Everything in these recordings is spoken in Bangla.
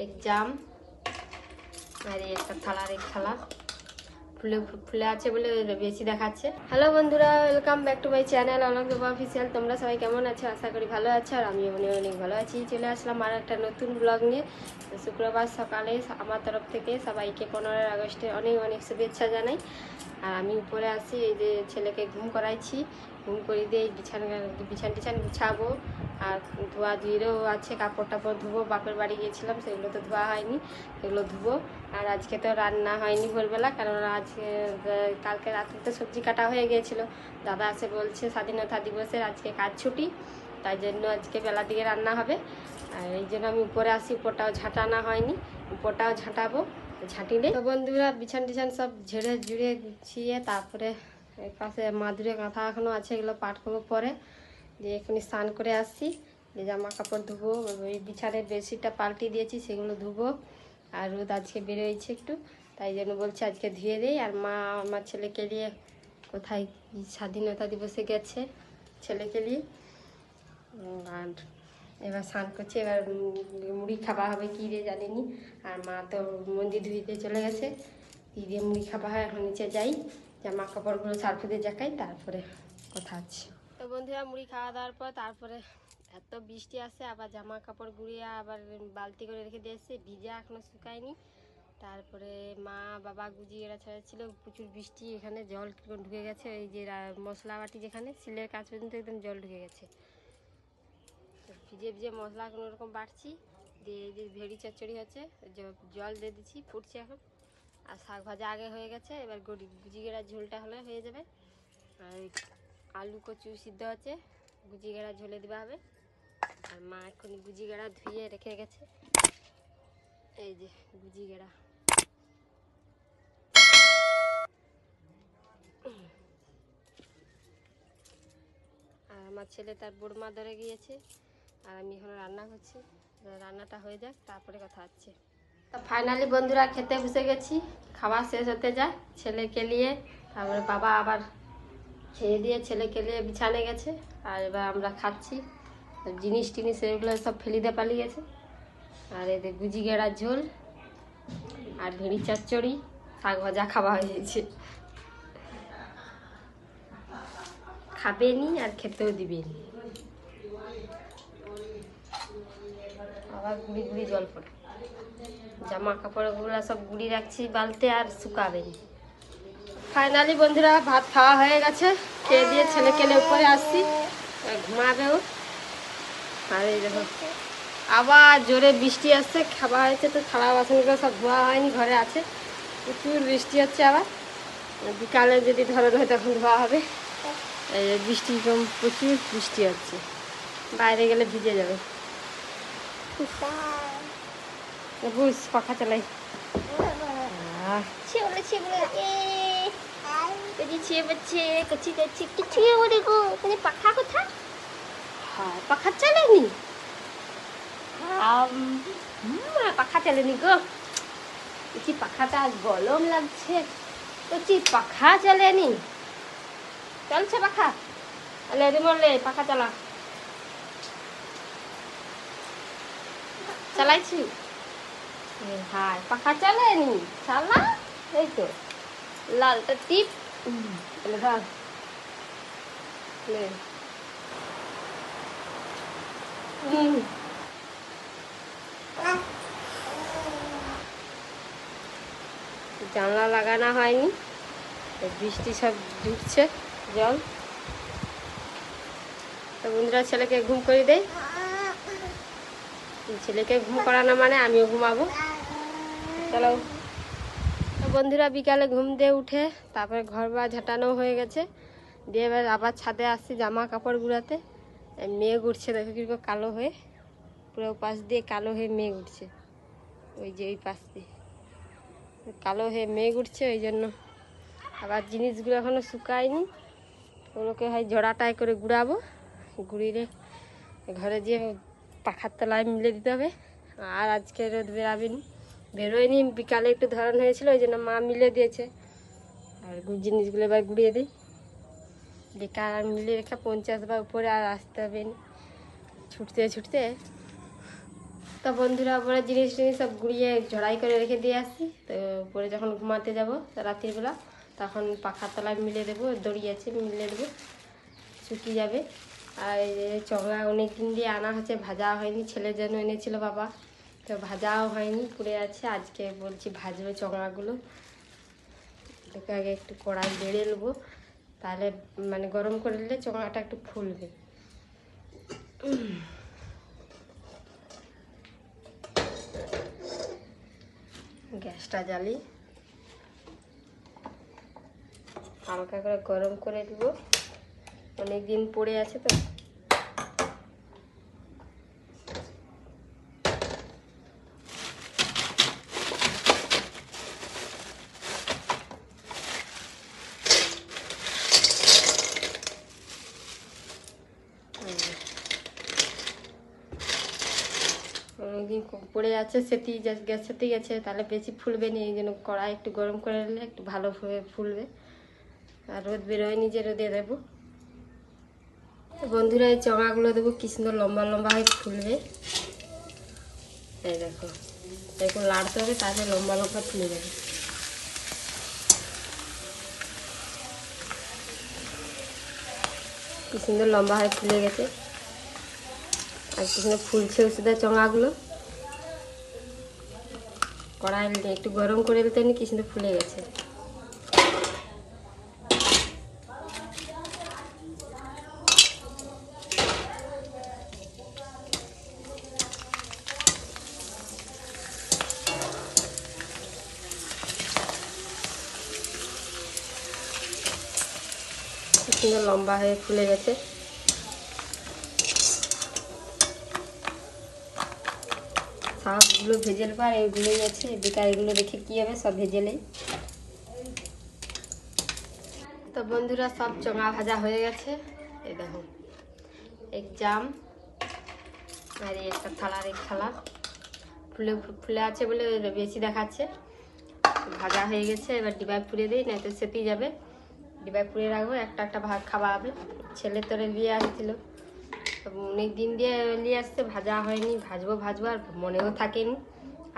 एक जाम আর একটা থালা আর এক থালা ফুলে ফুলে আছে বলে বেশি দেখাচ্ছে। হ্যালো বন্ধুরা, welcome back to my channel Alok official. তোমরা সবাই কেমন আছো? আশা করি ভালো আছো, আর আমি অনেক অনেক ভালো আছি। চলে আসলাম আর একটা নতুন ব্লগ নিয়ে। শুক্রবার সকালে আমার তরফ থেকে সবাইকে 15 আগস্টের অনেক অনেক শুভেচ্ছা জানাই। আর আমি উপরে আসি, এই যে ছেলেকে ঘুম করাইছি, ঘুম করিয়ে দিয়ে বিছান টিছান গুছাবো, আর ধোয়া ধুয়েও আছে, কাপড় টাপড় ধুবো। বাপের বাড়ি গিয়েছিলাম, সেগুলো তো ধোয়া হয়নি, সেগুলো ধুবো। আর আজকে তো রান্না হয়নি ভোরবেলা, কারণ আজকে কালকে রাত্রে তো সবজি কাটা হয়ে গিয়েছিলো। দাদা এসে বলছে স্বাধীনতা দিবসের আজকে কাজ ছুটি, তাই জন্য আজকে বেলা দিকে রান্না হবে। আর এই জন্য আমি উপরে আসি, উপরটাও ঝাঁটানো হয়নি, উপরটাও ঝাঁটাবো, ঝাঁটিলে। তো বন্ধুরা বিছান টিছান সব ঝেড়ে ঝুড়ে গুছিয়ে তারপরে এর পাশে মাদুরে কাঁথা এখনও আছে, এগুলো পাট করবো পরে। দিয়ে এখনই স্নান করে আসছি, যে জামা কাপড় ধুবো, ওই বিছানের বেডশিটটা পাল্টে দিয়েছি, সেগুলো ধুবো। আর রোদ আজকে বেরোয়েছে একটু, তাই জন্য বলছে আজকে ধুয়ে দেই। আর মা আমার ছেলেকে নিয়ে কোথায় স্বাধীনতা দিবসে গেছে, ছেলেকে নিয়ে। আর এবার স্নান করছে, এবার মুড়ি খাওয়া হবে কী দিয়ে জানিনি। আর মা তো মন্দির ধুইতে চলে গেছে, কী দিয়ে মুড়ি খাওয়া হয়। এখন নিচে যাই, জামা কাপড়গুলো সার্ফ দিয়ে জাকাই, তারপরে কথা আছে। তো বন্ধুরা মুড়ি খাওয়া দাওয়ার পর তারপরে এত বৃষ্টি আসে, আবার জামা কাপড় গুঁড়িয়ে আবার বালতি করে রেখে দিয়েছে, ভিজা এখনও শুকায়নি। তারপরে মা বাবা গুজিয়ে ছিল, প্রচুর বৃষ্টি, এখানে জল ঢুকে গেছে। এই যে মশলা বাটি যেখানে সিলের কাজ পর্যন্ত একদম জল ঢুকে গেছে। ভিজে ভিজে মশলা কোনো রকম বাটছি, দিয়ে এই যে ভেড়ি চচ্চড়ি হচ্ছে, জল দিয়ে দিচ্ছি, ফুটছে এখন। আর শাক ভাজা আগে হয়ে গেছে, এবার গুজি গেড়ার ঝোলটা হলে হয়ে যাবে। আর আলু কচু সিদ্ধ হচ্ছে, গুজি গেড়া ঝোলে দেওয়া হবে। আর মা এখন গুজি গেড়া ধুয়ে রেখে গেছে, এই যে গুজি গেড়া। আর আমার ছেলে তার বুড়মা ধরে গিয়েছে, আর আমি এখন রান্না করছি। রান্নাটা হয়ে যাক, তারপরে কথা হচ্ছে। তো ফাইনালি বন্ধুরা খেতে বসে গেছি, খাওয়া শেষ হতে যায় ছেলেকে নিয়ে। তারপরে বাবা আবার খেয়ে দিয়ে ছেলেকে নিয়ে বিছানে গেছে, আর এবার আমরা খাচ্ছি। জিনিস টিনিস এগুলো সব ফেলে দিয়ে পালিয়ে গেছে। আর এদের গুজি গেড়ার ঝোল আর ভেড়ি চচ্চড়ি, শাক ভাজা খাওয়া হয়ে গেছে। খাবেনি আর খেতেও দিবেনি, আবার গুড়ি গুড়ি জল পড়ে। জামা কাপড়গুলো সব গুড়ি রাখছি বালতে, আর শুকাবেনি। ফাইনালি বন্ধুরা ভাত খাওয়া হয়ে গেছে, খেয়ে দিয়ে ছেলেকে নিয়ে উপরে আসছি, ঘুমাবেও। আর এই দেখো আবার জোরে বৃষ্টি আসছে, খাওয়া হয়েছে তো থালা বাসনগুলো সব ধোয়া হয়নি, ঘরে আছে। প্রচুর বৃষ্টি হচ্ছে, আবার বিকালে যদি ধরন হয় তখন ধোয়া হবে। এই বৃষ্টি কম, প্রচুর বৃষ্টি হচ্ছে, বাইরে গেলে ভিজে যাবে। বুঝ পাখা চালাই, পাখা কোথা? পাখা চালেনি, পাখা চালেনি গো। বলছি পাখাটা আজ গরম লাগছে, বলছি পাখা চালেনি। চলছে পাখা, তাহলে রিমোটলে পাখা চালা। চালাইছি, হ্যাঁ পাখা চালেনি চালা। এই তো লালটা টিপ, তাহলে ধর জানলা লাগানো হয়নি, বৃষ্টি সব ঢুকছে জল। তো বন্ধুরা ছেলেকে ঘুম করে দেয়, ছেলেকে ঘুম করানো মানে আমিও ঘুমাবো। চলো। তো বন্ধুরা বিকালে ঘুম দিয়ে উঠে তারপরে ঘর বা ঝাঁটানো হয়ে গেছে, দিয়ে এবার আবার ছাদে আসছি জামা কাপড় গুঁড়াতে। মেঘ উঠছে, দেখো কিরকম কালো হয়ে, পুরো পাশ দিয়ে কালো হয়ে মেঘ উঠছে। ওই যে ওই পাশ দিয়ে কালো হয়ে মেঘ উঠছে, ওই জন্য আবার জিনিসগুলো এখনও শুকায়নি, ওগুলোকে হয় জড়াটাই করে গুঁড়াবো, গুঁড়িয়ে ঘরে যেয়ে পাখার তলায় মিলে দিতে হবে। আর আজকে রোদ বেরোয়নি, বিকালে একটু ধরন হয়েছিল, ওই জন্য মা মিলে দিয়েছে। আর জিনিসগুলো এবার গুঁড়িয়ে দিই, বেকার আর মিলে রেখে 50 বার উপরে আর আসতে হবে, ছুটতে ছুটতে তো বন্ধুরা পরে জিনিস টিনিস সব গুঁড়িয়ে ঝড়াই করে রেখে দিয়ে আসছি। তো পরে যখন ঘুমাতে যাব রাত্রির বেলা তখন পাখার তলায় মিলে দেবো, দড়ি আছে মিলে দেবো, শুকিয়ে যাবে। আর এই চঙা অনেক দিন দিয়ে আনা হচ্ছে, ভাজা হয়নি, ছেলের জন্য এনেছিল বাবা, তো ভাজাও হয়নি, পড়ে আছে। আজকে বলছি ভাজবে চঙাগুলো। এটাকে আগে একটু কড়াই বেড়ে নেবো, তাহলে মানে গরম করে নিলে চঙাটা একটু ফুলবে। গ্যাসটা জ্বালি, হালকা করে গরম করে দেবো, অনেক দিন পড়ে আছে তো। অনেকদিন পড়ে আছে, সেটি গ্যাস সেতে গেছে, তাহলে বেশি ফুলবে না। এই জন্য কড়াই একটু গরম করে নিলে একটু ভালোভাবে ফুলবে। আর রোদ বেরোয়নি যে রোদে দেবো। বন্ধুরা এই চঙাগুলো দেবো, কি সুন্দর লম্বা লম্বা হয়ে ফুলবে। এই দেখো, এরকম লাড়তে হবে, তাহলে লম্বা লম্বা ফুলে যাবে। কি সুন্দর লম্বা হয়ে ফুলে গেছে, আর কি সুন্দর ফুলছে ওষুধের চঙাগুলো। কড়াই একটু গরম করে দিতে কি সুন্দর ফুলে গেছে। সুন্দর লম্বা হয়ে ফুলে গেছে। সবগুলো ভেজে নেবো, আর এইগুলোই আছে, বেকার এগুলো রেখে কী হবে, সব ভেজে নেই। তো বন্ধুরা সব চঙা ভাজা হয়ে গেছে। এই দেখো, এক জাম আর একটা থালার এক থালা ফুলে ফুলে আছে বলে বেশি দেখাচ্ছে। ভাজা হয়ে গেছে, এবার ডিবায় পুড়ে দিই, না তো সেতেই যাবে। ডিবায় পুড়ে রাখবো, একটা একটা ভাগ খাওয়া হবে। ছেলে তোরে নিয়ে আসছিল, অনেক দিন দিয়ে নিয়ে আসতে, ভাজা হয়নি, ভাজবো ভাজবো আর মনেও থাকেনি।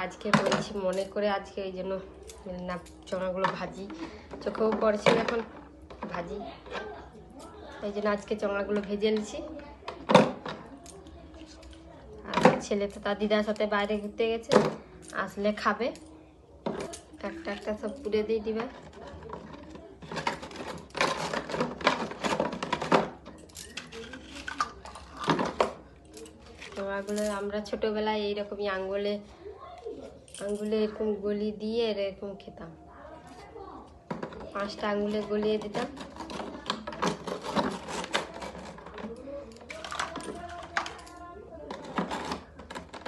আজকে বলছি মনে করে, আজকে ওই জন্য না চঙাগুলো ভাজি, চোখেও পড়ছে এখন ভাজি, ওই জন্য আজকে চঙাগুলো ভেজে নিচ্ছি। আর ছেলে তো তার দিদার সাথে বাইরে ঘুরতে গেছে, আসলে খাবে। একটা একটা সব পুড়ে দিয়ে দিবে। চঙাগুলো আমরা ছোটবেলায় এইরকমই আঙ্গুলে এরকম গলি দিয়ে এরকম খেতাম। 5টা আঙ্গুলে গলিয়ে দিতাম।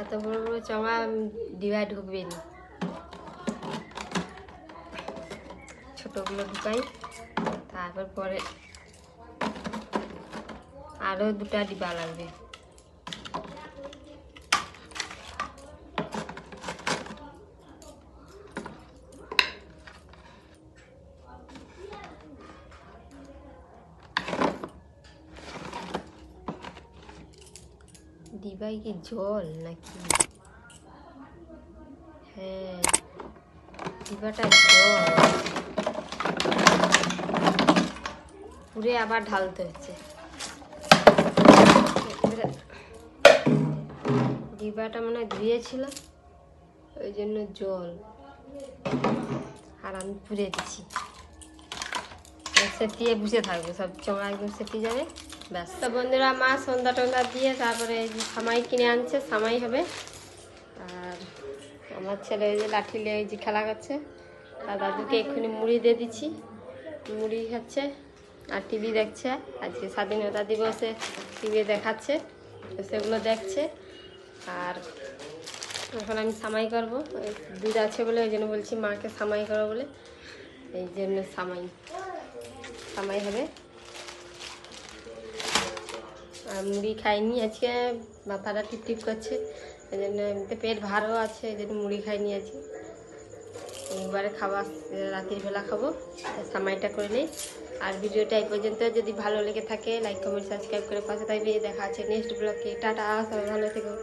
এত বড় বড় চঙা ডিবায় ঢুকবে না, ছোটগুলো ঢুকাই। তারপর পরে আরও 2টা ডিবা লাগবে। ডিবাই কি জল নাকি? হ্যাঁ, ডিবাটা জল, পুরে আবার ঢালতে হচ্ছে। ডিবাটা মনে হয় ধুয়েছিল, ওই জন্য জল, আর আমি পুড়ে দিচ্ছি। সেটিয়ে বসে থাকবে, সব চঙা একদম সেটি যাবে, ব্যাস। তো বন্ধুরা মা সন্ধ্যা টন্দা দিয়ে তারপরে এই যে সামাই কিনে আনছে, সামাই হবে। আর আমার ছেলে ওই যে লাঠি নিয়ে এই যে খেলা করছে, আর দাদুকে এক্ষুনি মুড়ি দিয়ে দিচ্ছি, মুড়ি খাচ্ছে আর টিভি দেখছে। আজকে স্বাধীনতা দিবসে টিভি দেখাচ্ছে, তো সেগুলো দেখছে। আর এখন আমি সামাই করবো, দুধ আছে বলে ওই জন্য বলছি মাকে সামাই করো বলে, এই জন্য সামাই হবে। আর মুড়ি খাইনি আজকে, মাথাটা টিপ করছে, এই জন্য এমনিতে পেট ভারও আছে, এই জন্য মুড়ি খাইনি আজকে। একবারে খাবার রাতের বেলা খাবো, সামাইটা করে নেই। আর ভিডিওটা এই পর্যন্ত, যদি ভালো লেগে থাকে লাইক কমেন্ট সাবস্ক্রাইব করে পাশে থাকবে। দেখা আছে নেক্সট ব্লগে। টাটা, সবাই ভালো থেকো।